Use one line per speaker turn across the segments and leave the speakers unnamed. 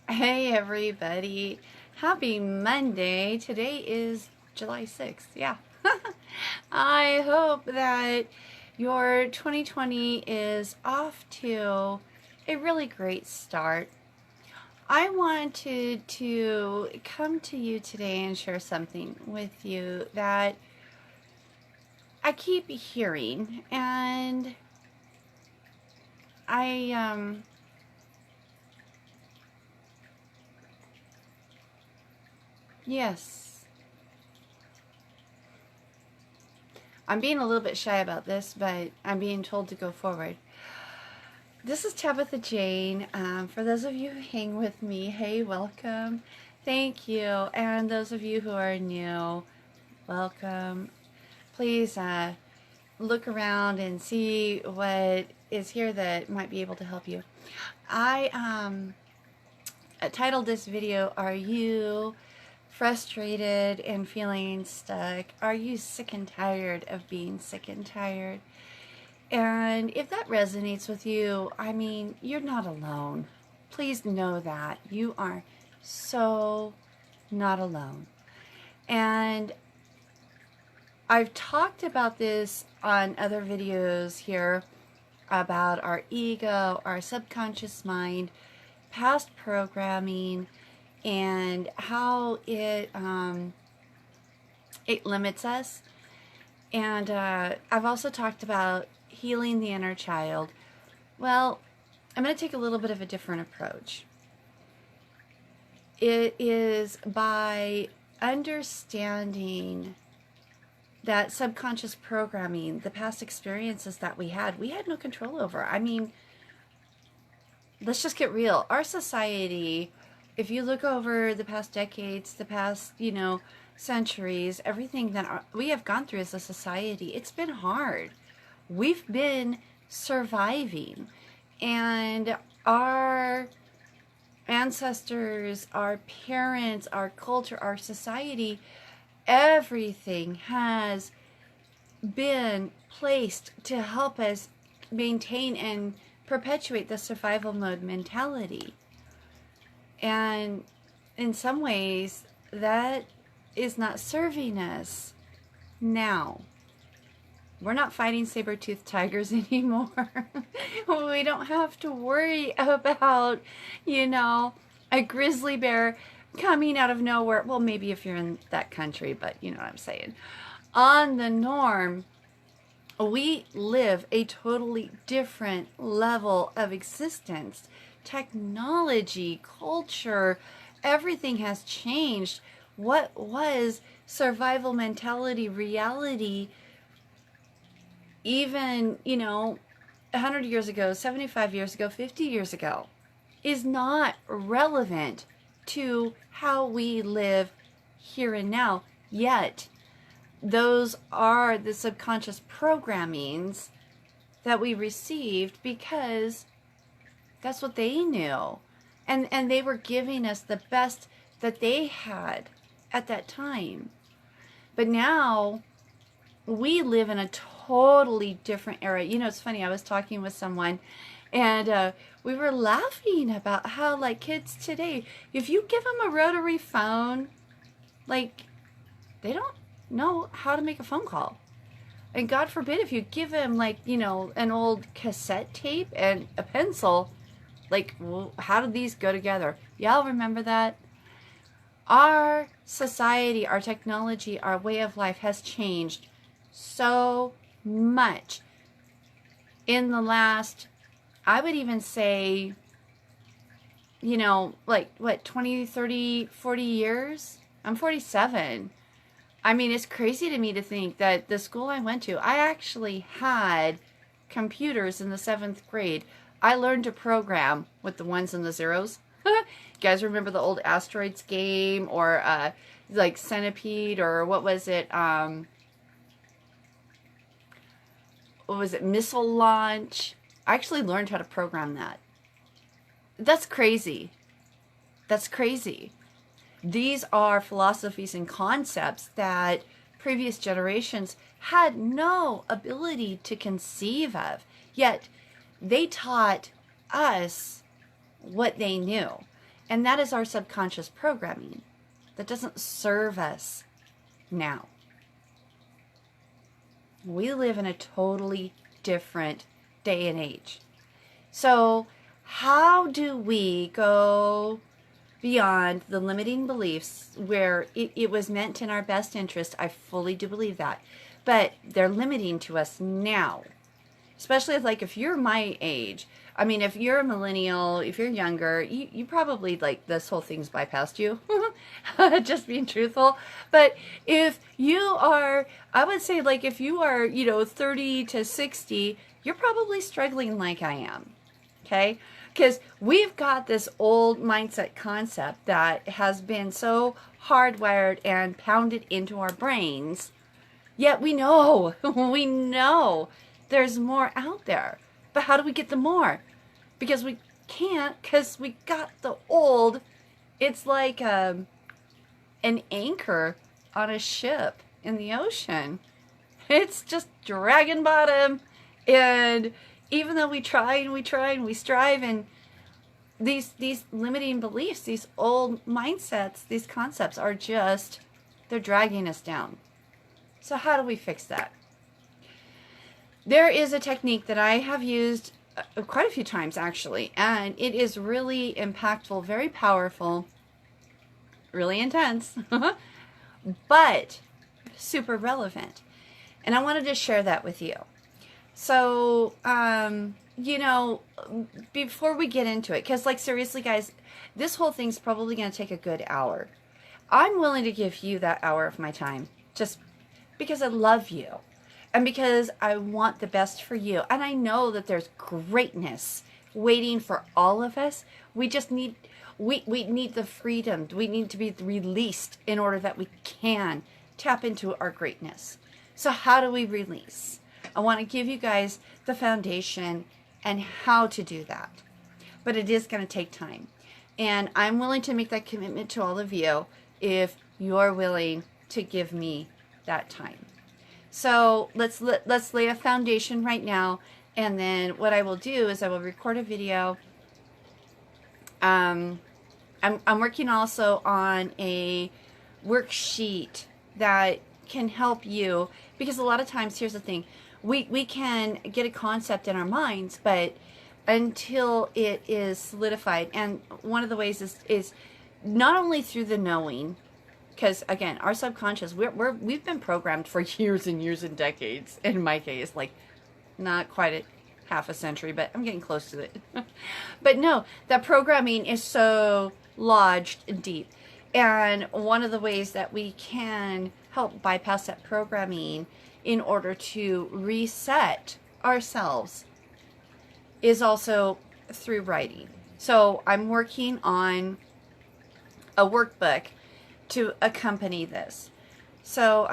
Hey everybody, happy Monday. Today is July 6th. Yeah. I hope that your 2020 is off to a really great start. I wanted to come to you today and share something with you that I keep hearing, and I yes, I'm being a little bit shy about this, but I'm being told to go forward. This is Tabitha Jane. For those of you who hang with me, hey, welcome. Thank you. And those of you who are new, welcome. Please look around and see what is here that might be able to help you. I titled this video, Are You Frustrated and Feeling Stuck? Are you sick and tired of being sick and tired? And if that resonates with you, I mean, you're not alone. Please know that. You are so not alone. And I've talked about this on other videos here about our ego, our subconscious mind, past programming, and how it limits us. And I've also talked about healing the inner child. Well, I'm going to take a little bit of a different approach. It is by understanding that subconscious programming, the past experiences that we had no control over. I mean, let's just get real. Our society, if you look over the past decades, the past, centuries, everything that we have gone through as a society, it's been hard. We've been surviving, and our ancestors, our parents, our culture, our society, everything has been placed to help us maintain and perpetuate the survival mode mentality. And in some ways, that is not serving us now. We're not fighting saber-toothed tigers anymore. We don't have to worry about, a grizzly bear coming out of nowhere. Well, maybe if you're in that country, but you know what I'm saying. On the norm, we live a totally different level of existence. Technology, culture, everything has changed. What was survival mentality, reality, even, 100 years ago, 75 years ago, 50 years ago, is not relevant to how we live here and now. Yet, those are the subconscious programmings that we received because that's what they knew. And they were giving us the best that they had at that time. But now, we live in a totally different era. It's funny, I was talking with someone, and we were laughing about how, kids today, if you give them a rotary phone, they don't know how to make a phone call. And God forbid if you give them, an old cassette tape and a pencil, how do these go together? Y'all remember that? Our society, our technology, our way of life has changed so much in the last, I would even say, 20, 30, 40 years? I'm 47. I mean, it's crazy to me to think that the school I went to, I actually had computers in the 7th grade. I learned to program with the ones and the zeros. You guys remember the old Asteroids game, or Centipede, or what was it? Missile launch? I actually learned how to program that. That's crazy. That's crazy. These are philosophies and concepts that previous generations had no ability to conceive of. Yet, they taught us what they knew. And that is our subconscious programming that doesn't serve us now. We live in a totally different day and age. So how do we go beyond the limiting beliefs where it was meant in our best interest? I fully do believe that. But they're limiting to us now. Especially like if you're my age. I mean, if you're a millennial, if you're younger, you probably like this whole thing's bypassed you. Just being truthful. But if you are, I would say like if you are, 30 to 60, you're probably struggling like I am. Okay? Because we've got this old mindset concept that has been so hardwired and pounded into our brains. Yet we know there's more out there. But how do we get the more? Because we can't, because we got the old. It's like an anchor on a ship in the ocean. It's just dragging bottom. And even though we try and we strive, and these limiting beliefs, these old mindsets, these concepts are just, they're dragging us down. So how do we fix that? There is a technique that I have used quite a few times actually, and it is really impactful, very powerful, really intense, but super relevant. And I wanted to share that with you. So, before we get into it, because like seriously guys, this whole thing's probably going to take a good hour. I'm willing to give you that hour of my time just because I love you. And because I want the best for you. And I know that there's greatness waiting for all of us. We just need, we need the freedom. We need to be released in order that we can tap into our greatness. So how do we release? I want to give you guys the foundation and how to do that. But it is going to take time. And I'm willing to make that commitment to all of you if you're willing to give me that time. So let's lay a foundation right now, and then what I will do is I will record a video. I'm working also on a worksheet that can help you, because a lot of times, here's the thing, we can get a concept in our minds, but until it is solidified, and one of the ways is not only through the knowing. Because again, our subconscious, we've been programmed for years and years and decades. In my case, like not quite a half a century, but I'm getting close to it. But no, that programming is so lodged and deep. And one of the ways that we can help bypass that programming in order to reset ourselves is also through writing. So I'm working on a workbook to accompany this. So,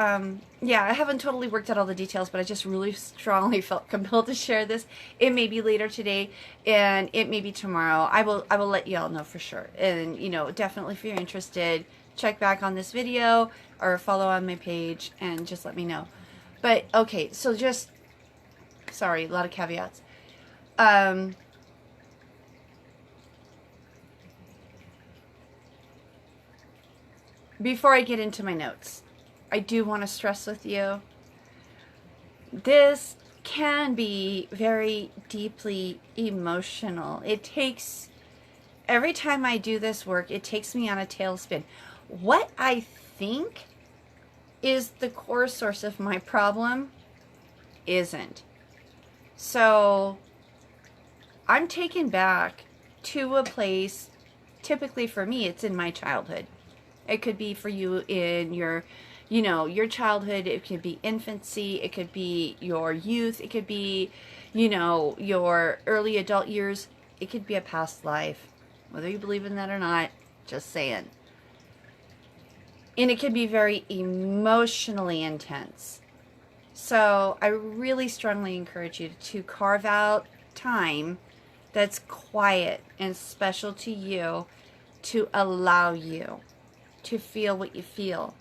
yeah, I haven't totally worked out all the details, but I just really strongly felt compelled to share this. It may be later today, and it may be tomorrow. I will let you all know for sure. And, definitely if you're interested, check back on this video or follow on my page and just let me know. But, okay, so just, sorry, a lot of caveats. Before I get into my notes, I do want to stress with you, this can be very deeply emotional. It takes, every time I do this work, it takes me on a tailspin. What I think is the core source of my problem isn't. So I'm taken back to a place, typically for me, it's in my childhood. It could be for you in your, your childhood. It could be infancy. It could be your youth. It could be, your early adult years. It could be a past life. Whether you believe in that or not, just saying. And it can be very emotionally intense. So I really strongly encourage you to carve out time that's quiet and special to you to allow you to feel what you feel.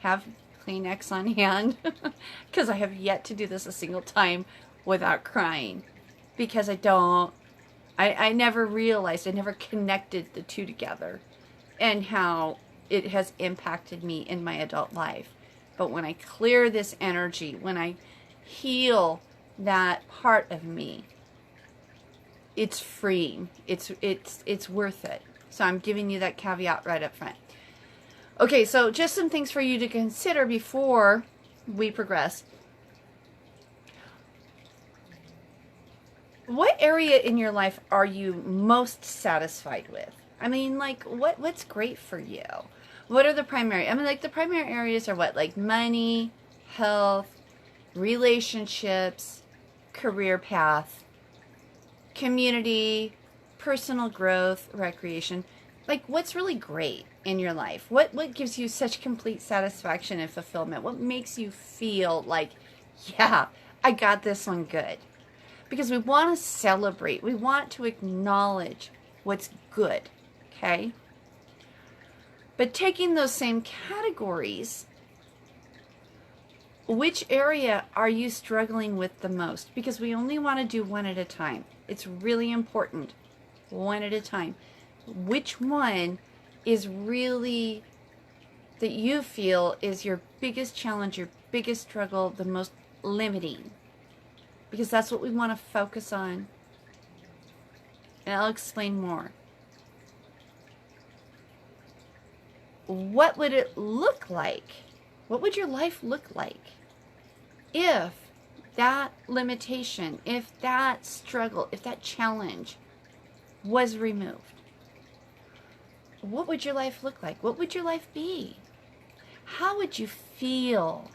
Have Kleenex on hand, because I have yet to do this a single time without crying, because I don't I never realized, I never connected the two together and how it has impacted me in my adult life. But when I clear this energy, when I heal that part of me, it's freeing. It's worth it. So I'm giving you that caveat right up front. Okay, so just some things for you to consider before we progress. What area in your life are you most satisfied with? I mean, like, what's great for you? What are the primary? I mean, like, the primary areas are what? Like money, health, relationships, career path, community, personal growth, recreation. Like, what's really great in your life? What gives you such complete satisfaction and fulfillment? What makes you feel like, yeah, I got this one good? Because we want to celebrate. We want to acknowledge what's good, okay? But taking those same categories, which area are you struggling with the most? Because we only want to do one at a time. It's really important. One at a time. Which one is really that you feel is your biggest challenge, your biggest struggle, the most limiting? Because that's what we want to focus on. And I'll explain more. What would it look like? What would your life look like if that limitation, if that struggle, if that challenge was removed? What would your life look like? What would your life be? How would you feel?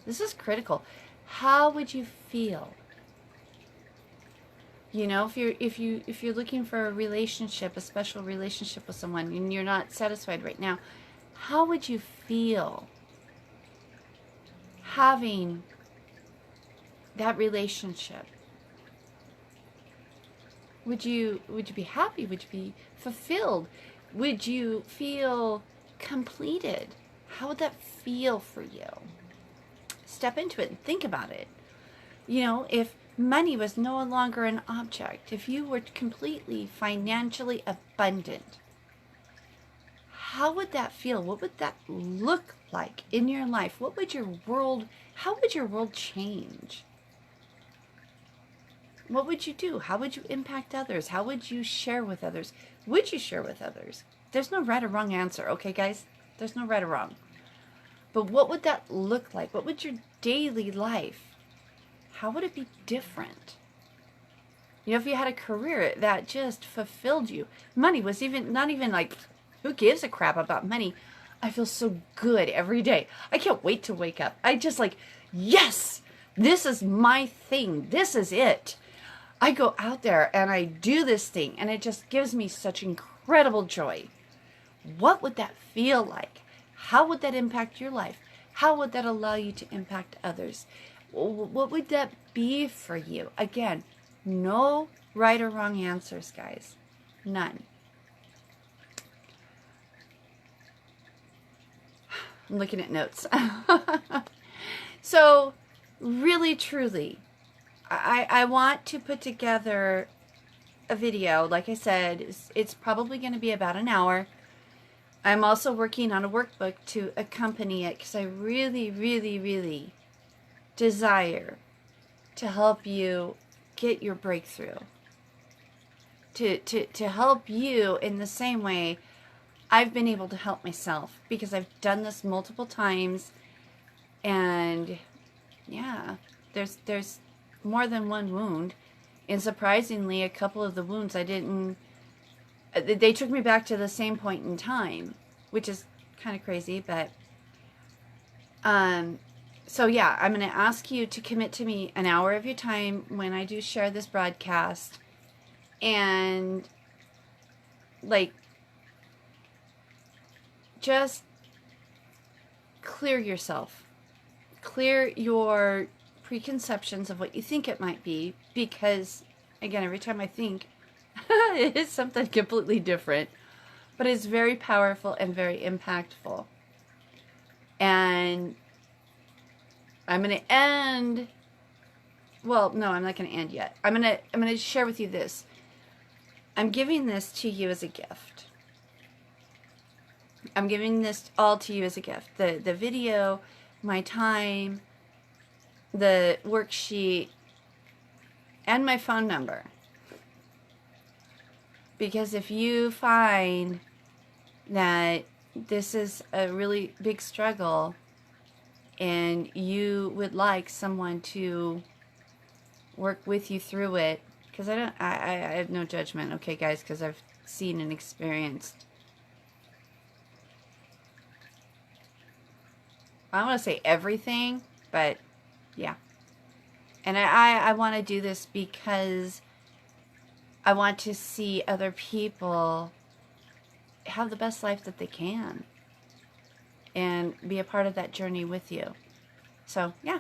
This is critical. How would you feel? You know, if you're looking for a relationship, a special relationship with someone, and you're not satisfied right now, how would you feel having that relationship? Would you be happy? Would you be fulfilled? Would you feel completed? How would that feel for you? Step into it and think about it. You know, if money was no longer an object, if you were completely financially abundant, how would that feel? What would that look like in your life? How would your world change? What would you do? How would you impact others? How would you share with others? Would you share with others? There's no right or wrong answer, okay, guys? There's no right or wrong. But what would that look like? What would your daily life, how would it be different? You know, if you had a career that just fulfilled you, money was not even like, who gives a crap about money? I feel so good every day. I can't wait to wake up. I just like, yes, this is my thing. This is it. I go out there and I do this thing and it just gives me such incredible joy. What would that feel like? How would that impact your life? How would that allow you to impact others? What would that be for you? Again, no right or wrong answers, guys. None. I'm looking at notes. So, really, truly, I want to put together a video. Like I said, it's probably going to be about an hour. I'm also working on a workbook to accompany it because I really, really, really desire to help you get your breakthrough. To help you in the same way I've been able to help myself, because I've done this multiple times, and yeah, there's more than one wound, and surprisingly, a couple of the wounds they took me back to the same point in time, which is kind of crazy, but so yeah, I'm going to ask you to commit to me an hour of your time when I do share this broadcast, and like, just clear yourself. Clear your preconceptions of what you think it might be, because, again, every time I think, it is something completely different, but it's very powerful and very impactful. And I'm going to end well, no, I'm not going to end yet. I'm going to share with you this. I'm giving this to you as a gift. I'm giving this all to you as a gift. The video, my time, the worksheet, and my phone number. Because if you find that this is a really big struggle and you would like someone to work with you through it, because I have no judgment, okay guys, because I've seen and experienced, I don't want to say everything, but yeah. And I want to do this because I want to see other people have the best life that they can and be a part of that journey with you. So, yeah,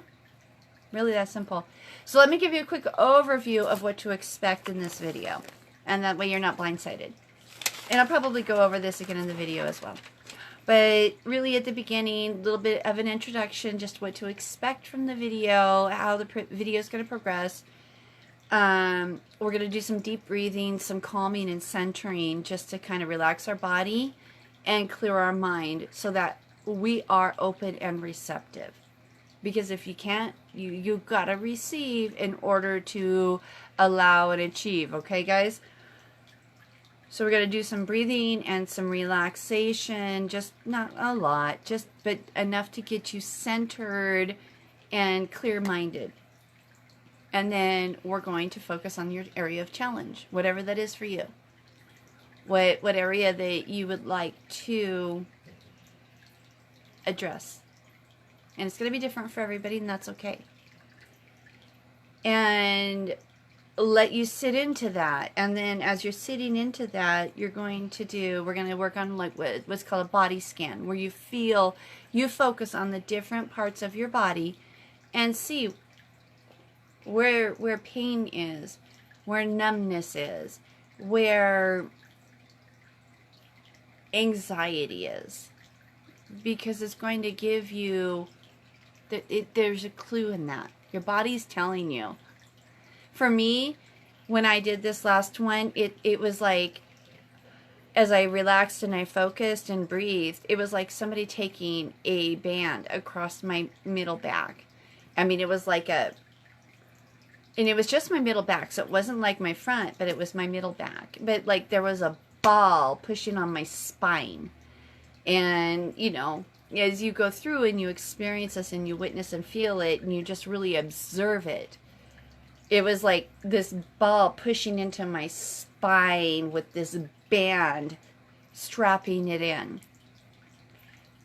really that simple. So let me give you a quick overview of what to expect in this video. And that way you're not blindsided. And I'll probably go over this again in the video as well. But really at the beginning, a little bit of an introduction, just what to expect from the video, how the video is going to progress. We're going to do some deep breathing, some calming and centering, just to kind of relax our body and clear our mind so that we are open and receptive. Because if you can't, you've got to receive in order to allow and achieve. Okay, guys? So we're going to do some breathing and some relaxation, just not a lot, but enough to get you centered and clear-minded. And then we're going to focus on your area of challenge, whatever that is for you. What area that you would like to address. And it's going to be different for everybody, and that's okay. And let you sit into that. And then as you're sitting into that, we're going to work on like what's called a body scan, where you focus on the different parts of your body and see where pain is, where numbness is, where anxiety is. Because it's going to give you, there's a clue in that. Your body's telling you. For me, when I did this last one, it was like, as I relaxed and I focused and breathed, it was like somebody taking a band across my middle back. I mean, it was like and it was just my middle back, so it wasn't like my front, but it was my middle back. But like there was a ball pushing on my spine. And, you know, as you go through and you experience this and you witness and feel it and you just really observe it, it was like this ball pushing into my spine with this band strapping it in.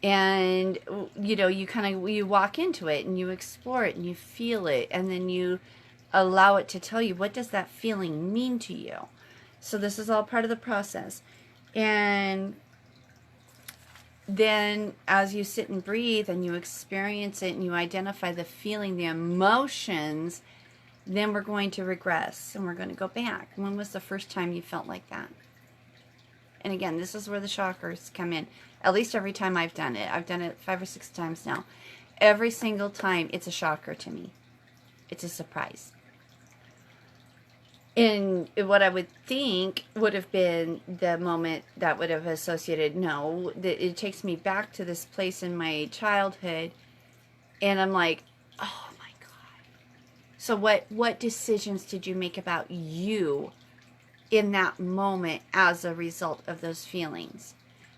And, you know, you walk into it and you explore it and you feel it, and then you allow it to tell you, what does that feeling mean to you? So this is all part of the process. And then as you sit and breathe and you experience it and you identify the feeling, the emotions, then we're going to regress and we're going to go back. When was the first time you felt like that? And again, this is where the chakras come in. At least every time I've done it. I've done it 5 or 6 times now. Every single time it's a shocker to me. It's a surprise. And what I would think would have been the moment that would have associated, no, that it takes me back to this place in my childhood, and I'm like, oh my God. So what decisions did you make about you in that moment as a result of those feelings?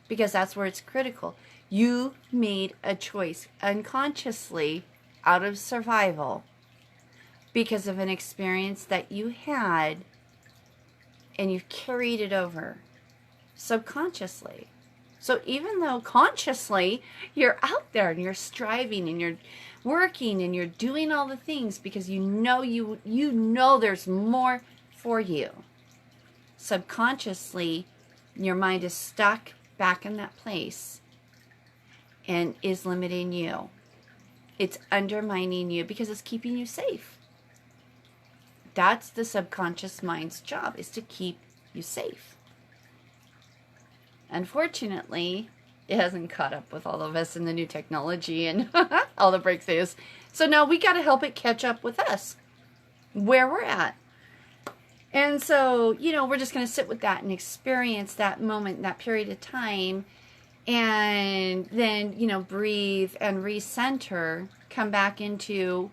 Because that's where it's critical. You made a choice unconsciously out of survival, because of an experience that you had, and you've carried it over subconsciously. So even though consciously you're out there and you're striving and you're working and you're doing all the things because you know there's more for you, subconsciously your mind is stuck back in that place and is limiting you. It's undermining you because it's keeping you safe. That's the subconscious mind's job, is to keep you safe. Unfortunately, it hasn't caught up with all of us in the new technology and all the breakthroughs. So now we got to help it catch up with us. where we're at. And so, you know, we're just going to sit with that and experience that moment, that period of time, and then, you know, breathe and recenter, come back into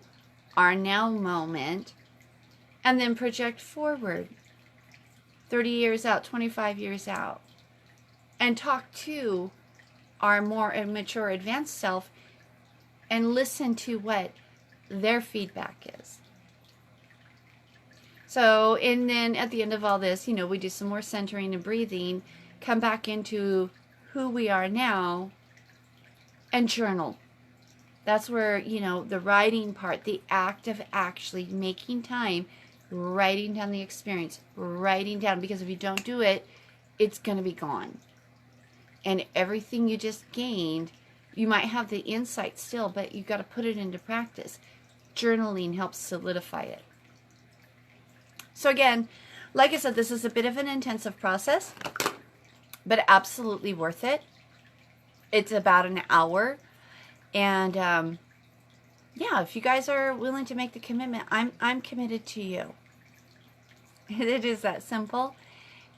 our now moment, and then project forward 30 years out, 25 years out, and talk to our more mature, advanced self and listen to what their feedback is. So, and then at the end of all this, you know, we do some more centering and breathing, come back into who we are now, and journal. That's where, you know, the writing part, the act of actually making time, writing down the experience, writing down, because if you don't do it, it's going to be gone. And everything you just gained, you might have the insight still, but you got to put it into practice. Journaling helps solidify it. So again, like I said, this is a bit of an intensive process, but absolutely worth it. It's about an hour. And yeah, if you guys are willing to make the commitment, I'm committed to you. It is that simple.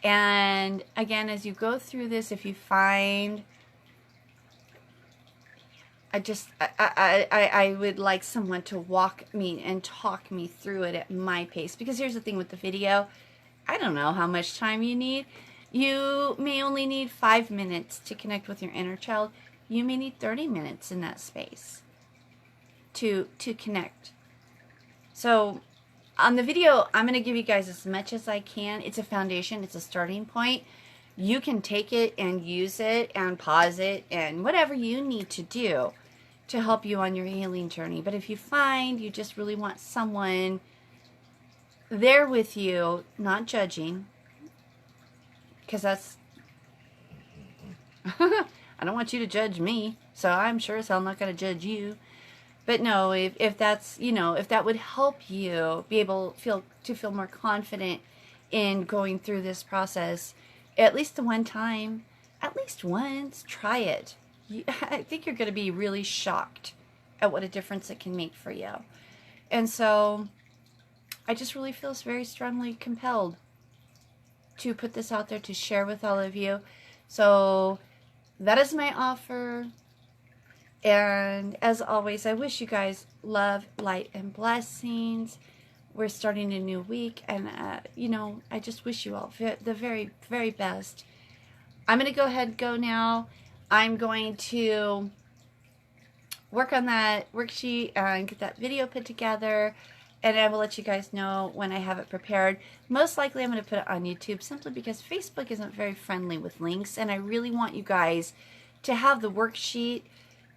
And again, as you go through this, if you find, I would like someone to walk me and talk me through it at my pace. Because here's the thing with the video, I don't know how much time you need. You may only need 5 minutes to connect with your inner child. You may need 30 minutes in that space to connect. So on the video, I'm going to give you guys as much as I can. It's a foundation. It's a starting point. You can take it and use it and pause it and whatever you need to do to help you on your healing journey. But if you find you just really want someone there with you, not judging, because that's... I don't want you to judge me, so I'm sure as hell not going to judge you. But no, if that's, you know, if that would help you be able to feel more confident in going through this process, at least the one time, at least once, try it. I think you're going to be really shocked at what a difference it can make for you. And so I just really feel very strongly compelled to put this out there to share with all of you. So that is my offer. And as always, I wish you guys love, light, and blessings. We're starting a new week, and you know, I just wish you all the very, very best. I'm going to go ahead and go now. I'm going to work on that worksheet and get that video put together, and I will let you guys know when I have it prepared. Most likely I'm going to put it on YouTube simply because Facebook isn't very friendly with links, and I really want you guys to have the worksheet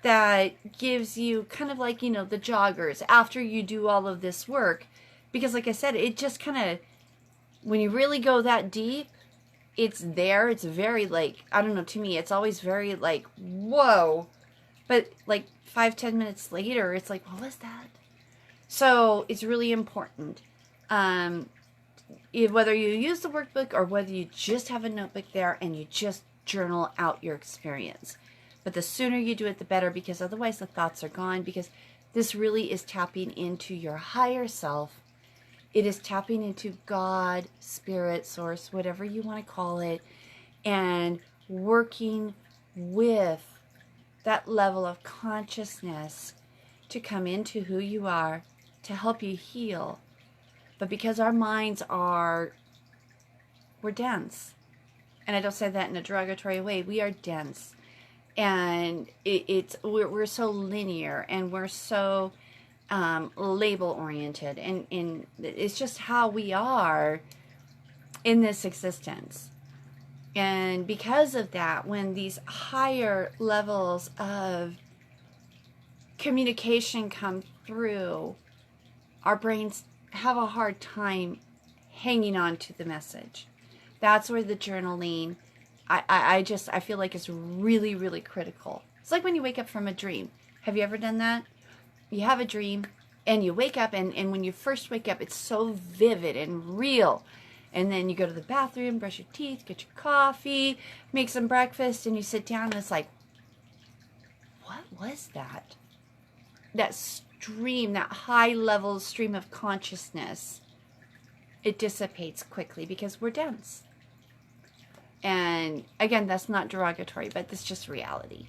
that gives you kind of like, you know, the joggers after you do all of this work. Because like I said, it just kind of, when you really go that deep, it's there. It's very like, I don't know, to me, it's always very like, whoa. But like 5-10 minutes later, it's like, what was that? So it's really important. Whether you use the workbook or whether you just have a notebook there and you just journal out your experience. But the sooner you do it, the better, because otherwise the thoughts are gone, because this really is tapping into your higher self. It is tapping into God, Spirit, Source, whatever you want to call it, and working with that level of consciousness to come into who you are, to help you heal. But because our minds we're dense. And I don't say that in a derogatory way. We are dense. And we're so linear, and we're so label oriented, and it's just how we are in this existence. And because of that, when these higher levels of communication come through, our brains have a hard time hanging on to the message. That's where the journaling, I feel like it's really, really critical. It's like when you wake up from a dream. Have you ever done that? You have a dream and you wake up, and when you first wake up, it's so vivid and real. And then you go to the bathroom, brush your teeth, get your coffee, make some breakfast, and you sit down and it's like, what was that? That stream, that high level stream of consciousness, it dissipates quickly because we're dense. And again, that's not derogatory, but that's just reality.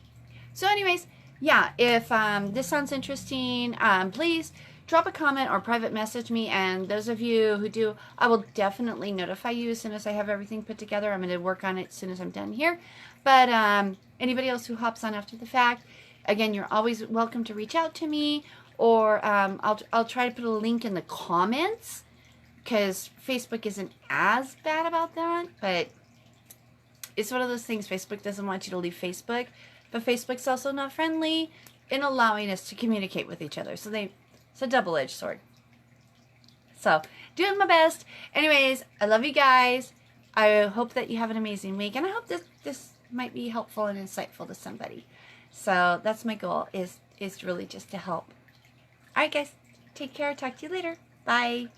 So anyways, yeah, if this sounds interesting, please drop a comment or private message me. And those of you who do, I will definitely notify you as soon as I have everything put together. I'm going to work on it as soon as I'm done here. But anybody else who hops on after the fact, again, you're always welcome to reach out to me. Or I'll try to put a link in the comments, because Facebook isn't as bad about that. But it's one of those things, Facebook doesn't want you to leave Facebook. But Facebook's also not friendly in allowing us to communicate with each other. So it's a double-edged sword. So, doing my best. Anyways, I love you guys. I hope that you have an amazing week. And I hope this might be helpful and insightful to somebody. So, that's my goal, is really just to help. Alright guys, take care. Talk to you later. Bye.